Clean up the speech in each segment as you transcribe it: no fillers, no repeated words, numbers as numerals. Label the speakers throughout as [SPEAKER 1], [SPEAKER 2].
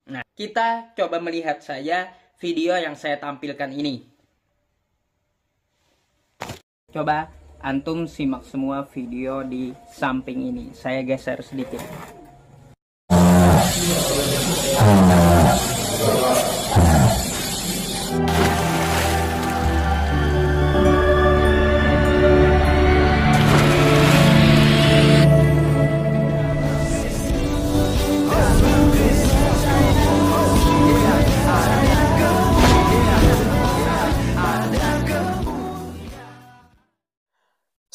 [SPEAKER 1] Nah, kita coba melihat saja video yang saya tampilkan ini. Coba antum simak semua video di samping ini. Saya geser sedikit.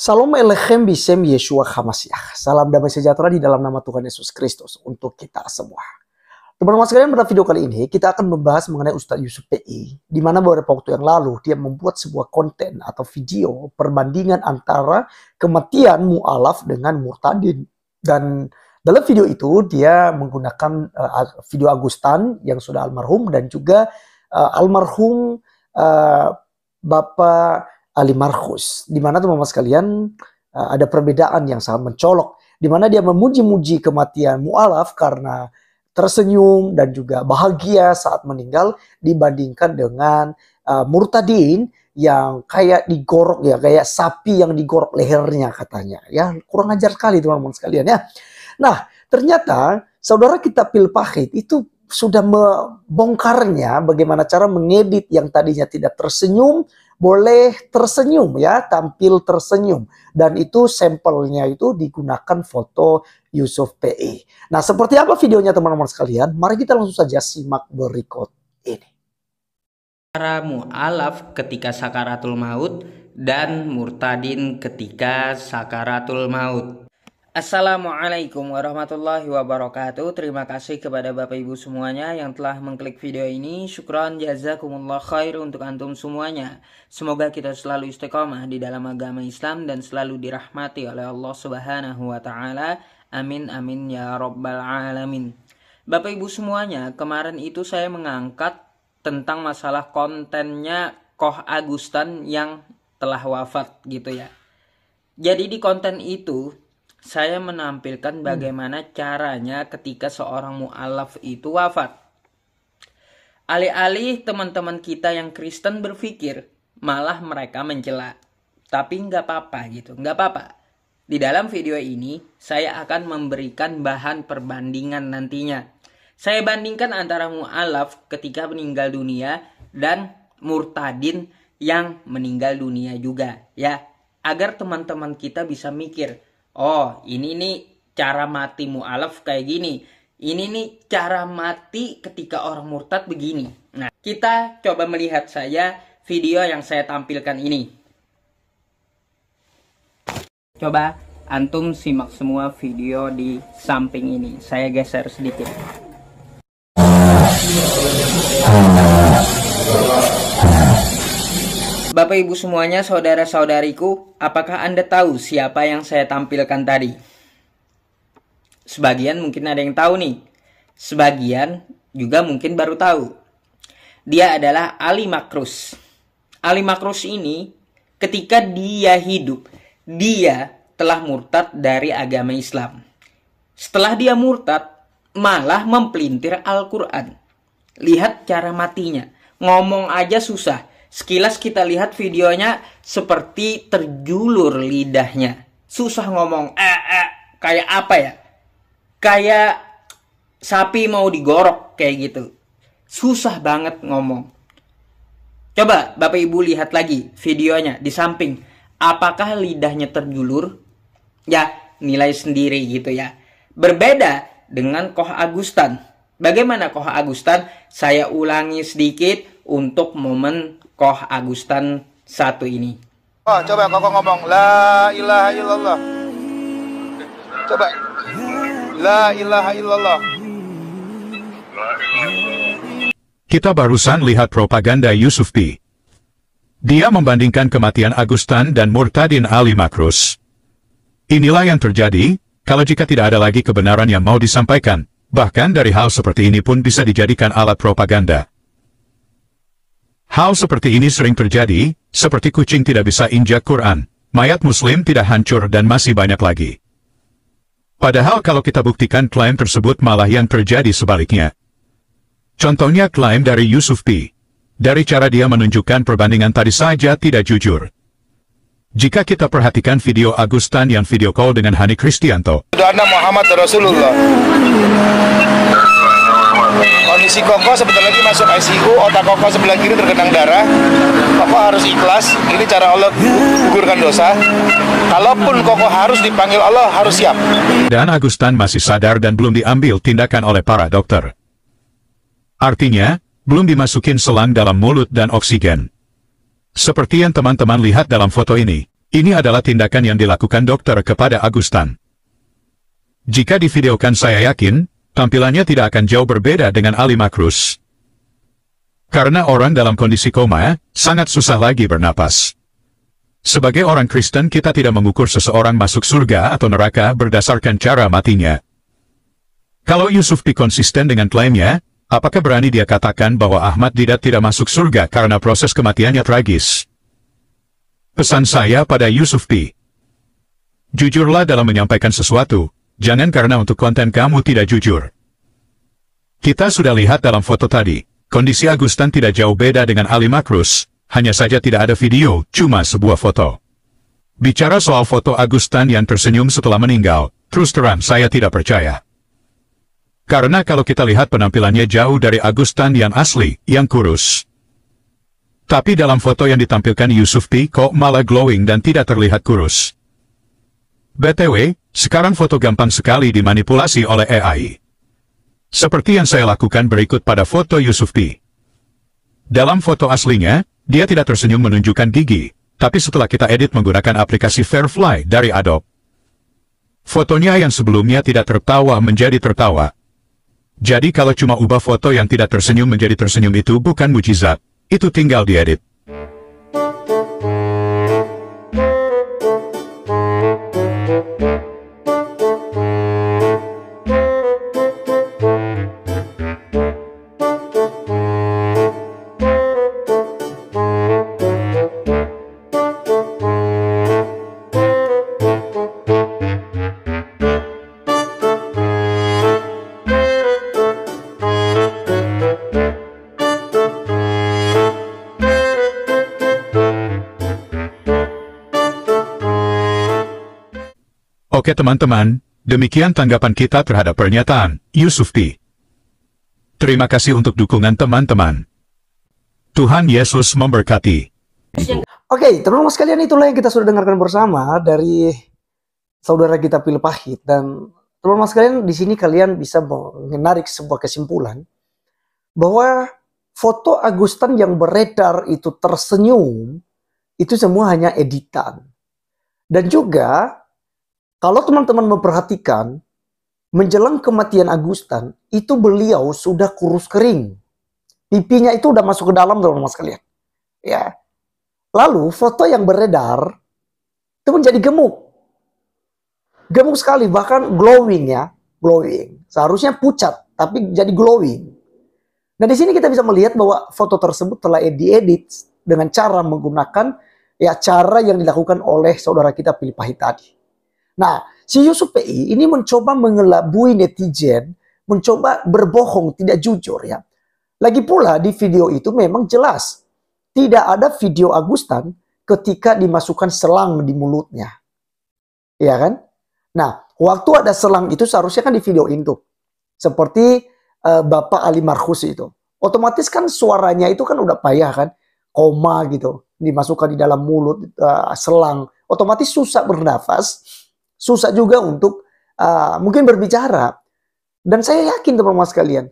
[SPEAKER 2] Shalom Elechem Bishem Yeshua HaMashiach. Salam damai sejahtera di dalam nama Tuhan Yesus Kristus untuk kita semua. Teman-teman sekalian, pada video kali ini kita akan membahas mengenai Ustadz Yusuf PI, di mana beberapa waktu yang lalu dia membuat sebuah konten atau video perbandingan antara kematian mu'alaf dengan murtadin. Dan dalam video itu dia menggunakan video Agustan yang sudah almarhum dan juga almarhum Bapak Ali Markus, di mana teman-teman sekalian ada perbedaan yang sangat mencolok, di mana dia memuji-muji kematian mu'alaf karena tersenyum dan juga bahagia saat meninggal dibandingkan dengan murtadin yang kayak digorok ya, kayak sapi yang digorok lehernya katanya. Ya, kurang ajar sekali teman-teman sekalian ya. Nah, ternyata saudara kita Pil Pahit itu sudah membongkarnya bagaimana cara mengedit yang tadinya tidak tersenyum boleh tersenyum ya, tampil tersenyum. Dan itu sampelnya itu digunakan foto Yusuf PI. Nah, seperti apa videonya teman-teman sekalian? Mari kita langsung saja simak berikut ini.
[SPEAKER 1] Para mu'alaf ketika sakaratul maut dan murtadin ketika sakaratul maut. Assalamualaikum warahmatullahi wabarakatuh. Terima kasih kepada Bapak Ibu semuanya yang telah mengklik video ini. Syukran jazakumullah khair untuk antum semuanya. Semoga kita selalu istiqomah di dalam agama Islam dan selalu dirahmati oleh Allah Subhanahu wa taala. Amin amin ya rabbal alamin. Bapak Ibu semuanya, kemarin itu saya mengangkat tentang masalah kontennya Koh Agustan yang telah wafat gitu ya. Jadi di konten itu saya menampilkan bagaimana caranya ketika seorang mu'alaf itu wafat. Alih-alih teman-teman kita yang Kristen berpikir, malah mereka mencela. Tapi nggak apa-apa gitu, nggak apa-apa. Di dalam video ini, saya akan memberikan bahan perbandingan nantinya. Saya bandingkan antara mu'alaf ketika meninggal dunia dan murtadin yang meninggal dunia juga. Ya, agar teman-teman kita bisa mikir, oh, ini nih cara mati mu'alaf kayak gini. Ini nih cara mati ketika orang murtad begini. Nah, kita coba melihat saja video yang saya tampilkan ini. Coba antum simak semua video di samping ini. Saya geser sedikit. Bapak Ibu semuanya, saudara-saudariku, apakah Anda tahu siapa yang saya tampilkan tadi? Sebagian mungkin ada yang tahu nih. Sebagian juga mungkin baru tahu. Dia adalah Ali Makrus. Ali Makrus ini ketika dia hidup, dia telah murtad dari agama Islam. Setelah dia murtad, malah mempelintir Al-Quran. Lihat cara matinya. Ngomong aja susah. Sekilas kita lihat videonya seperti terjulur lidahnya. Susah ngomong. Kayak apa ya? Kayak sapi mau digorok kayak gitu. Susah banget ngomong. Coba Bapak Ibu lihat lagi videonya di samping. Apakah lidahnya terjulur? Ya, nilai sendiri gitu ya. Berbeda dengan Koh Agustan. Bagaimana Koh Agustan? Saya ulangi sedikit untuk momen Koh Agustan satu ini.
[SPEAKER 3] Oh, coba kau ngomong la ilaha illallah. Coba. La ilaha illallah.
[SPEAKER 4] Kita barusan lihat propaganda Yusuf P. Dia membandingkan kematian Agustan dan murtadin Ali Makrus. Inilah yang terjadi kalau jika tidak ada lagi kebenaran yang mau disampaikan. Bahkan dari hal seperti ini pun bisa dijadikan alat propaganda. Hal seperti ini sering terjadi, seperti kucing tidak bisa injak Quran, mayat muslim tidak hancur dan masih banyak lagi. Padahal kalau kita buktikan klaim tersebut malah yang terjadi sebaliknya. Contohnya klaim dari Yusuf P. Dari cara dia menunjukkan perbandingan tadi saja tidak jujur. Jika kita perhatikan video Agustan yang video call dengan Hani Kristianto,
[SPEAKER 3] Anda Muhammad Rasulullah. Kondisi Koko sebentar lagi masuk ICU, otak Koko sebelah kiri tergenang darah. Koko harus ikhlas, ini cara Allah gugurkan dosa. Kalaupun Koko harus dipanggil Allah, harus siap.
[SPEAKER 4] dan Agustan masih sadar dan belum diambil tindakan oleh para dokter. Artinya, belum dimasukin selang dalam mulut dan oksigen. Seperti yang teman-teman lihat dalam foto ini adalah tindakan yang dilakukan dokter kepada Agustan. Jika divideokan saya yakin, tampilannya tidak akan jauh berbeda dengan Ali Makrus. Karena orang dalam kondisi koma, sangat susah lagi bernapas. Sebagai orang Kristen kita tidak mengukur seseorang masuk surga atau neraka berdasarkan cara matinya. Kalau Yusuf P konsisten dengan klaimnya, apakah berani dia katakan bahwa Ahmad Didat tidak masuk surga karena proses kematiannya tragis? Pesan saya pada Yusuf P. Jujurlah dalam menyampaikan sesuatu, jangan karena untuk konten kamu tidak jujur. Kita sudah lihat dalam foto tadi, kondisi Agustan tidak jauh beda dengan Ali Makrus, hanya saja tidak ada video, cuma sebuah foto. Bicara soal foto Agustan yang tersenyum setelah meninggal, terus terang saya tidak percaya. Karena kalau kita lihat penampilannya jauh dari Agustan yang asli, yang kurus. Tapi dalam foto yang ditampilkan Yusuf P kok malah glowing dan tidak terlihat kurus. BTW, sekarang foto gampang sekali dimanipulasi oleh AI. Seperti yang saya lakukan berikut pada foto Yusuf P. Dalam foto aslinya, dia tidak tersenyum menunjukkan gigi, tapi setelah kita edit menggunakan aplikasi Fairfly dari Adobe. Fotonya yang sebelumnya tidak tertawa menjadi tertawa. Jadi kalau cuma ubah foto yang tidak tersenyum menjadi tersenyum itu bukan mujizat, itu tinggal diedit. Oke teman-teman, demikian tanggapan kita terhadap pernyataan Yusuf P. Terima kasih untuk dukungan teman-teman. Tuhan Yesus memberkati.
[SPEAKER 2] Oke, teman-teman sekalian, itulah yang kita sudah dengarkan bersama dari saudara kita Pil Pahit. Dan teman-teman sekalian, di sini kalian bisa menarik sebuah kesimpulan bahwa foto Agustan yang beredar itu tersenyum, itu semua hanya editan. Dan juga kalau teman-teman memperhatikan, menjelang kematian Agustan, itu beliau sudah kurus kering. Pipinya itu udah masuk ke dalam, teman-teman sekalian. Ya. Lalu, foto yang beredar, itu menjadi gemuk. Gemuk sekali, bahkan glowing ya. Glowing. Seharusnya pucat, tapi jadi glowing. Nah, di sini kita bisa melihat bahwa foto tersebut telah diedit dengan cara menggunakan cara yang dilakukan oleh saudara kita Pil Pahit tadi. Nah, si Yusuf PI ini mencoba mengelabui netizen, mencoba berbohong, tidak jujur ya. Lagi pula di video itu memang jelas, tidak ada video Agustan ketika dimasukkan selang di mulutnya. Ya kan? Nah, waktu ada selang itu seharusnya kan di videoin tuh. Seperti Bapak Ali Markus itu. Otomatis kan suaranya itu kan udah payah kan. Koma gitu. Dimasukkan di dalam mulut selang. Otomatis susah bernafas. Susah juga untuk mungkin berbicara. Dan saya yakin teman-teman sekalian,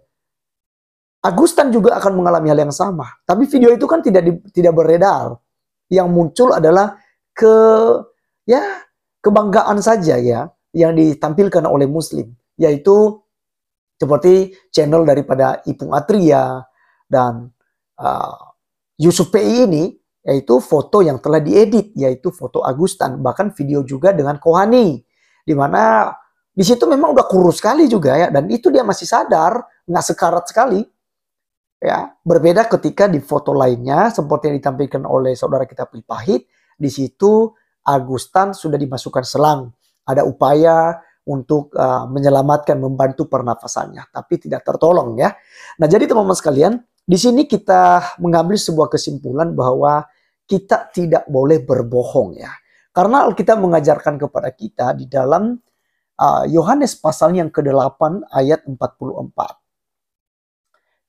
[SPEAKER 2] Agustan juga akan mengalami hal yang sama. Tapi video itu kan tidak beredar. Yang muncul adalah kebanggaan saja ya yang ditampilkan oleh Muslim, yaitu seperti channel daripada Ipung Atria dan Yusuf PI ini, yaitu foto yang telah diedit, yaitu foto Agustan, bahkan video juga dengan Kohani, di mana di situ memang udah kurus sekali juga ya, dan itu dia masih sadar, nggak sekarat sekali. Ya, berbeda ketika di foto lainnya seperti yang ditampilkan oleh saudara kita Pil Pahit, di situ Agustan sudah dimasukkan selang. Ada upaya untuk menyelamatkan, membantu pernafasannya, tapi tidak tertolong ya. Nah, jadi teman-teman sekalian, di sini kita mengambil sebuah kesimpulan bahwa kita tidak boleh berbohong ya. Karena Alkitab mengajarkan kepada kita di dalam Yohanes pasal yang ke-8 ayat 44.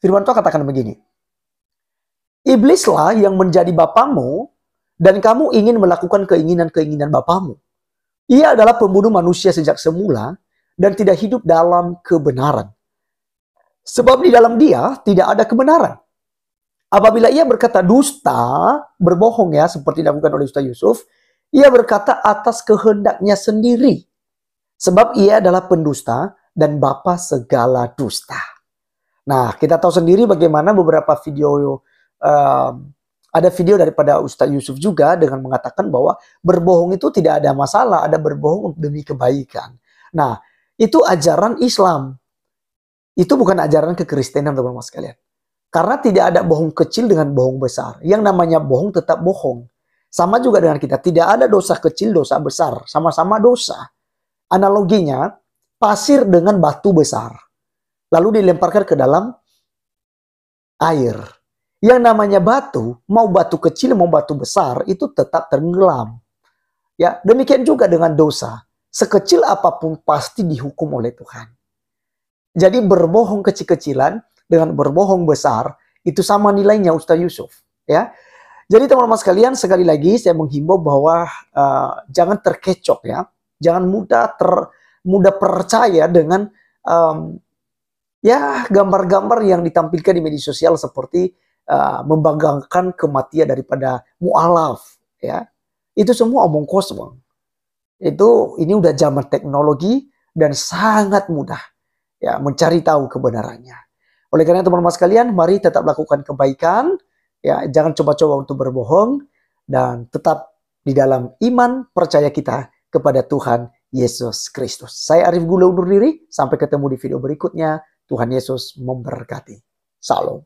[SPEAKER 2] Firman Tuhan katakan begini. Iblislah yang menjadi bapamu dan kamu ingin melakukan keinginan-keinginan bapamu. Ia adalah pembunuh manusia sejak semula dan tidak hidup dalam kebenaran. Sebab di dalam dia tidak ada kebenaran. Apabila ia berkata dusta, berbohong ya, seperti dilakukan oleh Ustaz Yusuf, ia berkata atas kehendaknya sendiri. Sebab ia adalah pendusta dan bapa segala dusta. Nah, kita tahu sendiri bagaimana beberapa video, ada video daripada Ustaz Yusuf juga dengan mengatakan bahwa berbohong itu tidak ada masalah, ada berbohong demi kebaikan. Nah, itu ajaran Islam. Itu bukan ajaran kekristenan teman-teman sekalian. Karena tidak ada bohong kecil dengan bohong besar. Yang namanya bohong tetap bohong. Sama juga dengan kita. Tidak ada dosa kecil, dosa besar. Sama-sama dosa. Analoginya, pasir dengan batu besar. Lalu dilemparkan ke dalam air. Yang namanya batu, mau batu kecil, mau batu besar, itu tetap tenggelam. Ya, demikian juga dengan dosa. Sekecil apapun pasti dihukum oleh Tuhan. Jadi berbohong kecil-kecilan dengan berbohong besar itu sama nilainya Ustaz Yusuf, ya. Jadi teman-teman sekalian, sekali lagi saya menghimbau bahwa jangan terkecoh ya, jangan mudah percaya dengan ya gambar-gambar yang ditampilkan di media sosial seperti membanggakan kematian daripada mu'alaf, ya. Itu semua omong kosong. Ini udah zaman teknologi dan sangat mudah ya mencari tahu kebenarannya. Oleh karena teman-teman sekalian, mari tetap lakukan kebaikan, ya jangan coba-coba untuk berbohong dan tetap di dalam iman percaya kita kepada Tuhan Yesus Kristus. Saya Arif Gula undur diri, sampai ketemu di video berikutnya. Tuhan Yesus memberkati. Salam.